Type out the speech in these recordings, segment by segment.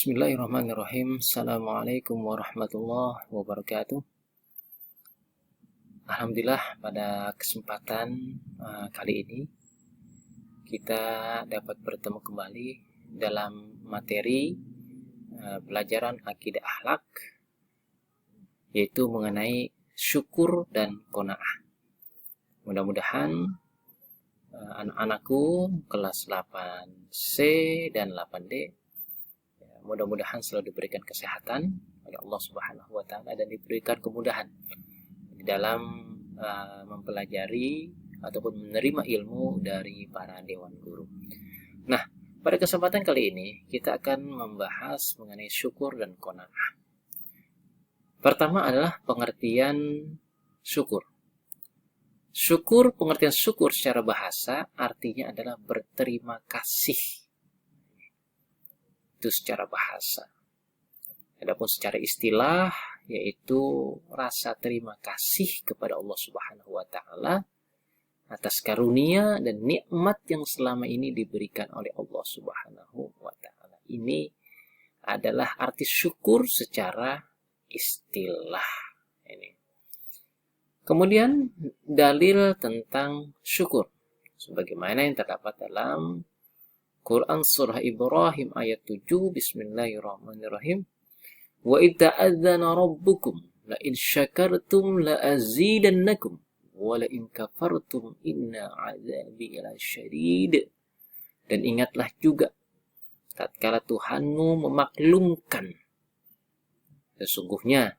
Bismillahirrahmanirrahim. Assalamualaikum warahmatullahi wabarakatuh. Alhamdulillah pada kesempatan kali ini kita dapat bertemu kembali dalam materi pelajaran akidah akhlak, yaitu mengenai syukur dan qanaah. Mudah-mudahan anak-anakku kelas 8C dan 8D mudah-mudahan selalu diberikan kesehatan oleh Allah Subhanahu wa taala dan diberikan kemudahan di dalam mempelajari ataupun menerima ilmu dari para dewan guru. Nah, pada kesempatan kali ini kita akan membahas mengenai syukur dan qanaah. Pertama adalah pengertian syukur. Syukur, pengertian syukur secara bahasa artinya adalah berterima kasih. Itu secara bahasa. Adapun secara istilah yaitu rasa terima kasih kepada Allah Subhanahu wa taala atas karunia dan nikmat yang selama ini diberikan oleh Allah Subhanahu wa taala. Ini adalah arti syukur secara istilah. Ini. Kemudian dalil tentang syukur sebagaimana yang terdapat dalam Quran surah Ibrahim ayat 7. Bismillahirrahmanirrahim. Wa idza adzana rabbukum la in syakartum la azidannakum wa la in kafartum inna adzabi lasyadid. Dan ingatlah juga tatkala Tuhanmu memaklumkan, sesungguhnya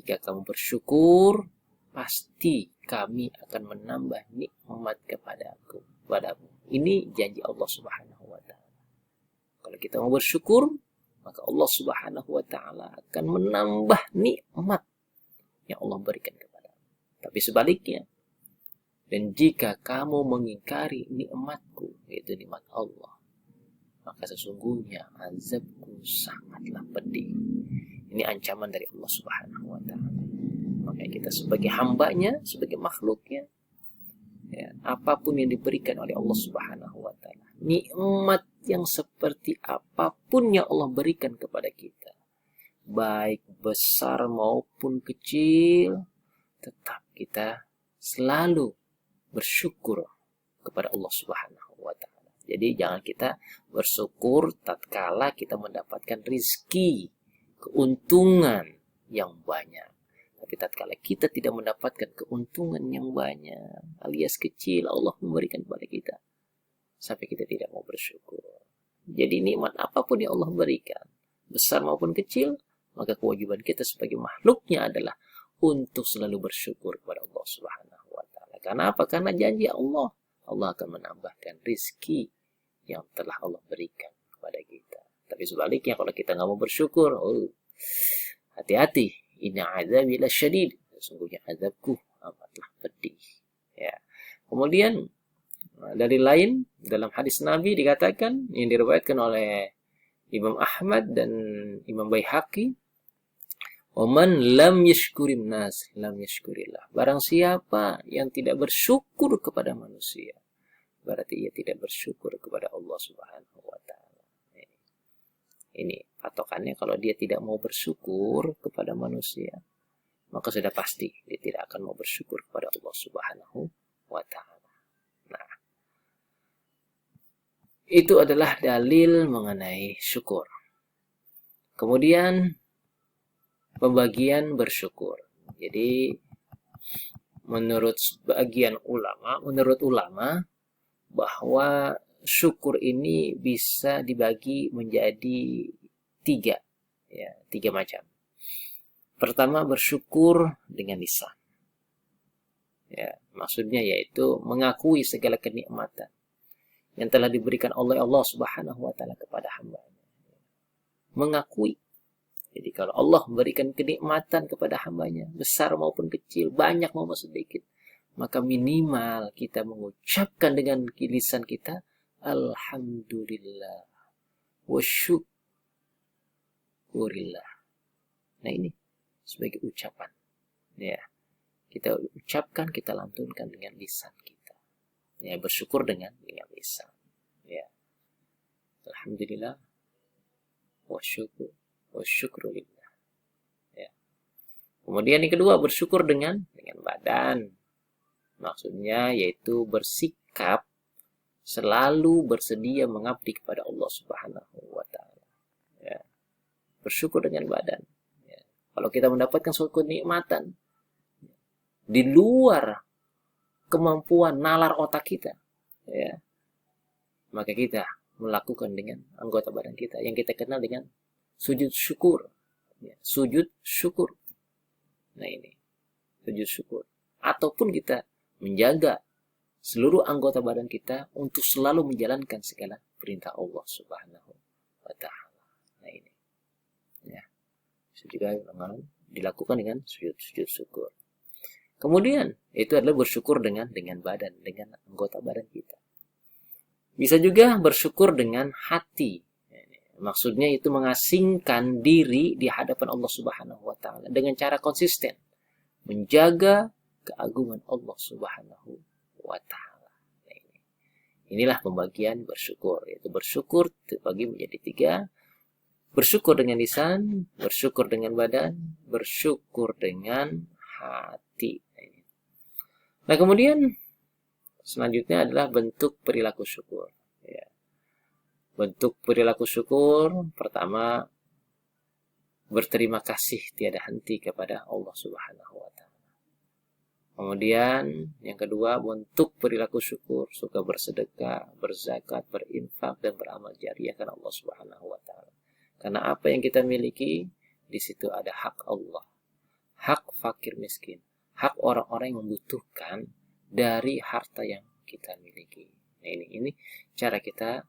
jika kamu bersyukur pasti kami akan menambah nikmat kepadamu. Ini janji Allah Subhanahu wa taala. Kalau kita mau bersyukur, maka Allah Subhanahu wa taala akan menambah nikmat yang Allah berikan kepadamu. Tapi sebaliknya, dan jika kamu mengingkari nikmatku, yaitu nikmat Allah, maka sesungguhnya azabku sangatlah pedih. Ini ancaman dari Allah Subhanahu wa taala. Makanya kita sebagai hambanya, sebagai makhluknya, ya, apapun yang diberikan oleh Allah Subhanahu wa taala, nikmat yang seperti apapun yang Allah berikan kepada kita, baik besar maupun kecil, tetap kita selalu bersyukur kepada Allah Subhanahu wa taala. Jadi jangan kita bersyukur tatkala kita mendapatkan rizki, keuntungan yang banyak. Tapi tatkala kita tidak mendapatkan keuntungan yang banyak alias kecil, Allah memberikan kepada kita sampai kita tidak mau bersyukur. Jadi nikmat apapun yang Allah berikan, besar maupun kecil, maka kewajiban kita sebagai makhluknya adalah untuk selalu bersyukur kepada Allah Subhanahu wa taala. Karena apa? Karena janji Allah, Allah akan menambahkan rizki yang telah Allah berikan kepada kita. Tapi sebaliknya kalau kita nggak mau bersyukur, hati-hati. Inna azabi lasyadid. Sesungguhnya azabku amatlah pedih. Ya. Kemudian dari lain dalam hadis Nabi dikatakan yang diriwayatkan oleh Imam Ahmad dan Imam Baihaqi, "Oman lam yashkurin nas lam yashkurillah." Barang siapa yang tidak bersyukur kepada manusia, berarti ia tidak bersyukur kepada Allah Subhanahu wa taala. Ini patokannya, kalau dia tidak mau bersyukur kepada manusia, maka sudah pasti dia tidak akan mau bersyukur kepada Allah Subhanahu wa taala. Nah, itu adalah dalil mengenai syukur. Kemudian pembagian bersyukur. Jadi menurut ulama bahwa syukur ini bisa dibagi menjadi tiga macam. Pertama, bersyukur dengan lisan. Ya, maksudnya yaitu mengakui segala kenikmatan yang telah diberikan oleh Allah Subhanahu wa taala kepada hamba-Nya. Mengakui. Jadi kalau Allah memberikan kenikmatan kepada hamba-Nya, besar maupun kecil, banyak maupun sedikit, maka minimal kita mengucapkan dengan lisan kita, alhamdulillah wa syukurillah. Nah, ini sebagai ucapan. Ya. Kita ucapkan, kita lantunkan dengan lisan kita. Ya, bersyukur dengan lisan. Ya. Alhamdulillah wa wasyukru lillah. Ya. Kemudian yang kedua, bersyukur dengan badan. Maksudnya yaitu bersikap selalu bersedia mengabdi kepada Allah Subhanahu wa taala. Ya. Bersyukur dengan badan. Ya. Kalau kita mendapatkan suatu kenikmatan di luar kemampuan nalar otak kita, ya, maka kita melakukan dengan anggota badan kita yang kita kenal dengan sujud syukur. Ya. Sujud syukur. Nah ini, sujud syukur. Ataupun kita menjaga seluruh anggota badan kita untuk selalu menjalankan segala perintah Allah Subhanahu wa taala. Nah ini. Ya. Itu juga dilakukan dengan sujud syukur. Kemudian itu adalah bersyukur dengan badan, dengan anggota badan kita. Bisa juga bersyukur dengan hati. Maksudnya itu mengasingkan diri di hadapan Allah Subhanahu wa taala dengan cara konsisten menjaga keagungan Allah Subhanahu wa taala. Inilah pembagian bersyukur, yaitu bersyukur terbagi menjadi 3. Bersyukur dengan lisan, bersyukur dengan badan, bersyukur dengan hati. Nah, kemudian selanjutnya adalah bentuk perilaku syukur. Ya. Bentuk perilaku syukur pertama, berterima kasih tiada henti kepada Allah Subhanahu wa taala. Kemudian yang kedua, bentuk perilaku syukur, suka bersedekah, berzakat, berinfak, dan beramal jariah karena Allah Subhanahu wa taala. Karena apa yang kita miliki, di situ ada hak Allah, hak fakir miskin, hak orang-orang yang membutuhkan dari harta yang kita miliki. Nah, ini cara kita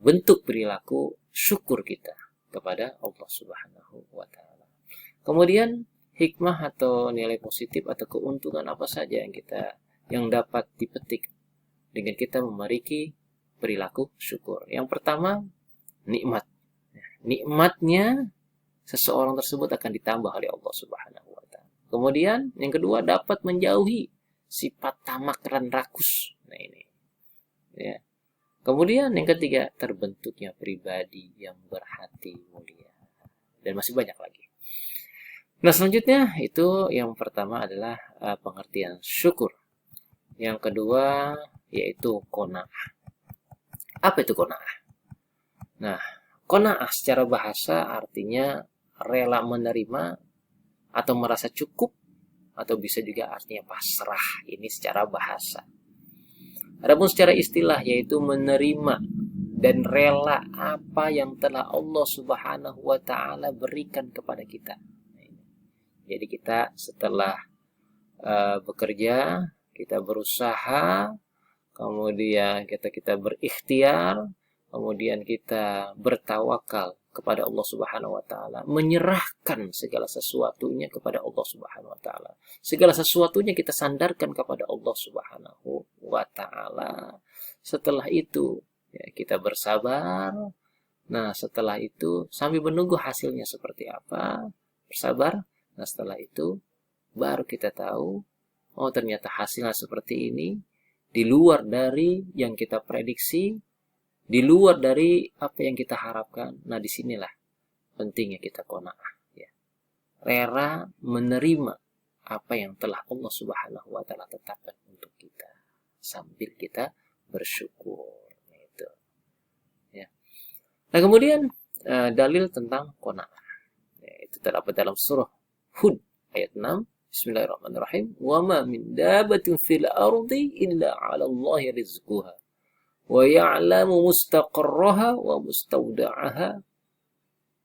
bentuk perilaku syukur kita kepada Allah Subhanahu wa taala. Kemudian hikmah atau nilai positif atau keuntungan apa saja yang dapat dipetik dengan kita memiliki perilaku syukur. Yang pertama, nikmat. Nikmatnya seseorang tersebut akan ditambah oleh Allah Subhanahu wa taala. Kemudian yang kedua, dapat menjauhi sifat tamak dan rakus. Nah ini. Ya. Kemudian yang ketiga, terbentuknya pribadi yang berhati mulia. Dan masih banyak lagi. Nah, selanjutnya itu yang pertama adalah pengertian syukur. Yang kedua yaitu qanaah. Apa itu qanaah? Nah, qanaah secara bahasa artinya rela menerima atau merasa cukup, atau bisa juga artinya pasrah. Ini secara bahasa. Adapun secara istilah yaitu menerima dan rela apa yang telah Allah Subhanahu wa taala berikan kepada kita. Jadi kita setelah bekerja, kita berusaha, kemudian kita berikhtiar, kemudian kita bertawakal kepada Allah Subhanahu wa taala, menyerahkan segala sesuatunya kepada Allah Subhanahu wa taala. Segala sesuatunya kita sandarkan kepada Allah Subhanahu wa taala. Setelah itu ya, kita bersabar. Nah, setelah itu sambil menunggu hasilnya seperti apa, bersabar. Nah, setelah itu baru kita tahu, oh ternyata hasilnya seperti ini, di luar dari yang kita prediksi, di luar dari apa yang kita harapkan. Nah, disinilah pentingnya kita qanaah. Ya. Rela menerima apa yang telah Allah Subhanahu wa taala tetapkan untuk kita, sambil kita bersyukur. Itu. Ya. Nah, kemudian dalil tentang qanaah. Ya, itu terdapat dalam surah Hud ayat 6. Bismillahirrahmanirrahim. Wa ma min dabatin fil ardi illa 'ala Allahi rizquha wa ya'lamu mustaqarraha wa mustawda'aha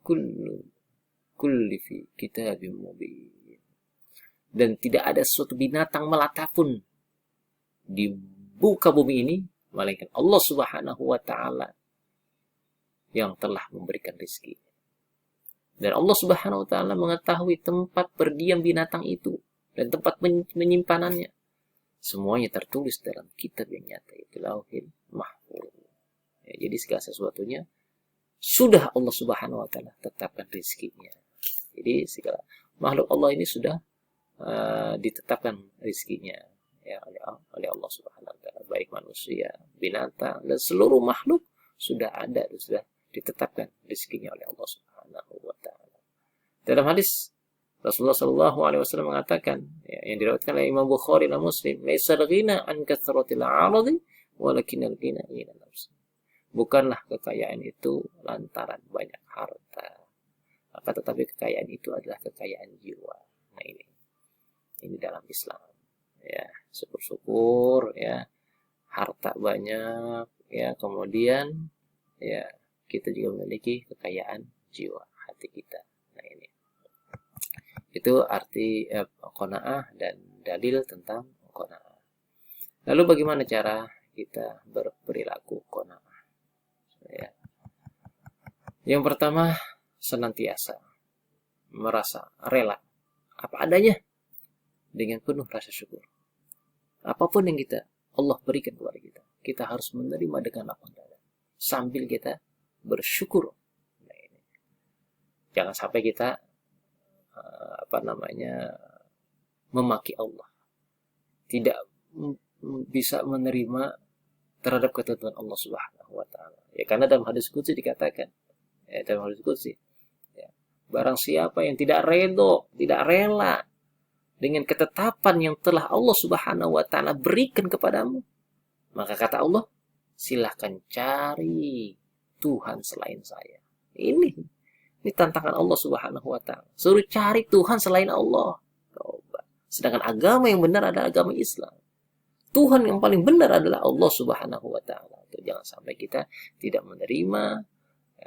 kulli fi kitabim mubin. Dan tidak ada suatu binatang melata pun di muka bumi ini melainkan Allah Subhanahu wa taala yang telah memberikan rezeki. Dan Allah Subhanahu wa taala mengetahui tempat berdiam binatang itu dan tempat menyimpanannya. Semuanya tertulis dalam kitab yang nyata, itu Lauhil Mahfuz. Ya, jadi segala sesuatunya sudah Allah Subhanahu wa taala tetapkan rezekinya. Jadi segala makhluk Allah ini sudah ditetapkan rezekinya ya oleh Allah Subhanahu wa taala, baik manusia, binatang, dan seluruh makhluk sudah ada, sudah ditetapkan rezekinya oleh Allah Subhanahu wa taala. Dalam hadis Rasulullah Shallallahu alaihi wasallam mengatakan, ya, yang diriwayatkan oleh Imam Bukhari dan Muslim, "Laisal ghina an kathratil 'aradi, walakinal ghina ghina nafs." Bukanlah kekayaan itu lantaran banyak harta, akan tetapi kekayaan itu adalah kekayaan jiwa. Nah, ini dalam Islam. Ya, syukur-syukur ya, harta banyak ya, kemudian ya kita juga memiliki kekayaan jiwa hati kita. Nah, ini itu arti qanaah dan dalil tentang qanaah. Lalu bagaimana cara kita berperilaku qanaah? Ya. Yang pertama, senantiasa merasa rela apa adanya dengan penuh rasa syukur. Apapun yang Allah berikan kepada kita, kita harus menerima dengan lapang dada sambil kita bersyukur. Nah, ini. Jangan sampai kita memaki Allah, tidak bisa menerima terhadap ketentuan Allah Subhanahu wa taala. Ya, karena dalam hadis qudsi dikatakan, dalam hadis qudsi, ya, barang siapa yang tidak rela dengan ketetapan yang telah Allah Subhanahu wa taala berikan kepadamu, maka kata Allah, silahkan cari Tuhan selain saya. Ini tantangan Allah Subhanahu wa taala. Suruh cari Tuhan selain Allah. Coba. Sedangkan agama yang benar adalah agama Islam. Tuhan yang paling benar adalah Allah Subhanahu wa taala. Jangan sampai kita tidak menerima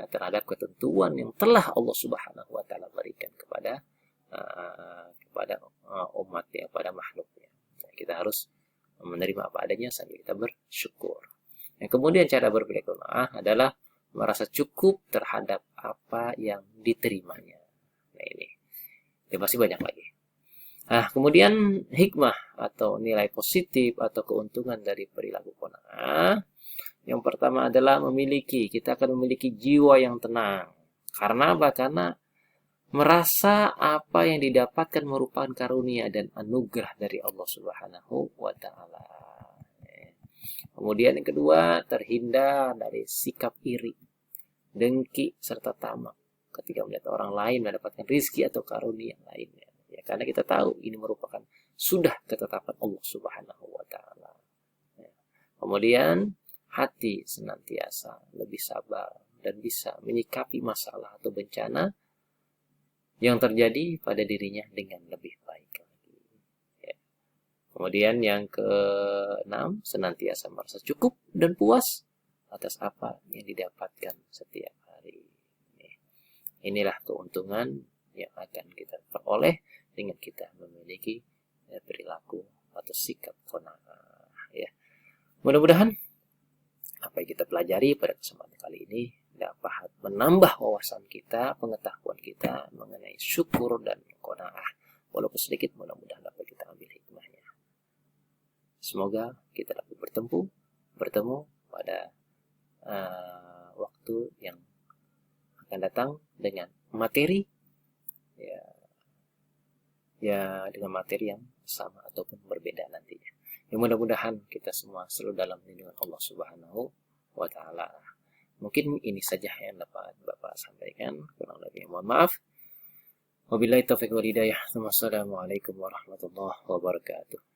terhadap ketentuan yang telah Allah Subhanahu wa taala berikan kepada umatnya, pada makhluknya. Kita harus menerima apa adanya sambil kita bersyukur. Yang kemudian cara berperilaku adalah merasa cukup terhadap apa yang diterimanya. Nah, ini masih banyak lagi. Nah, kemudian hikmah atau nilai positif atau keuntungan dari perilaku qanaah. Yang pertama adalah kita akan memiliki jiwa yang tenang. Karena apa? Karena merasa apa yang didapatkan merupakan karunia dan anugerah dari Allah Subhanahu wa taala. Kemudian yang kedua, terhindar dari sikap iri, dengki, serta tamak ketika melihat orang lain mendapatkan rizki atau karunia lainnya. Ya, karena kita tahu ini merupakan sudah ketetapan Allah Subhanahu wa taala. Ya. Kemudian hati senantiasa lebih sabar dan bisa menyikapi masalah atau bencana yang terjadi pada dirinya dengan lebih baik lagi. Ya. Kemudian yang keenam, senantiasa merasa cukup dan puas atas apa yang didapatkan setiap hari. Inilah keuntungan yang akan kita peroleh dengan kita memiliki perilaku atau sikap qanaah. Ya. Mudah-mudahan apa yang kita pelajari pada kesempatan kali ini dapat menambah wawasan kita, pengetahuan kita mengenai syukur dan qanaah. Walaupun sedikit, mudah-mudahan dapat kita ambil hikmahnya. Semoga kita dapat bertemu pada waktu yang akan datang dengan materi dengan materi yang sama ataupun berbeda nantinya. Ya, mudah-mudahan kita semua selalu dalam lindungan Allah Subhanahu wa taala. Mungkin ini saja yang dapat Bapak sampaikan. Kurang lebih mohon maaf. Wabillahi taufiq wal hidayah. Wassalamualaikum warahmatullahi wabarakatuh.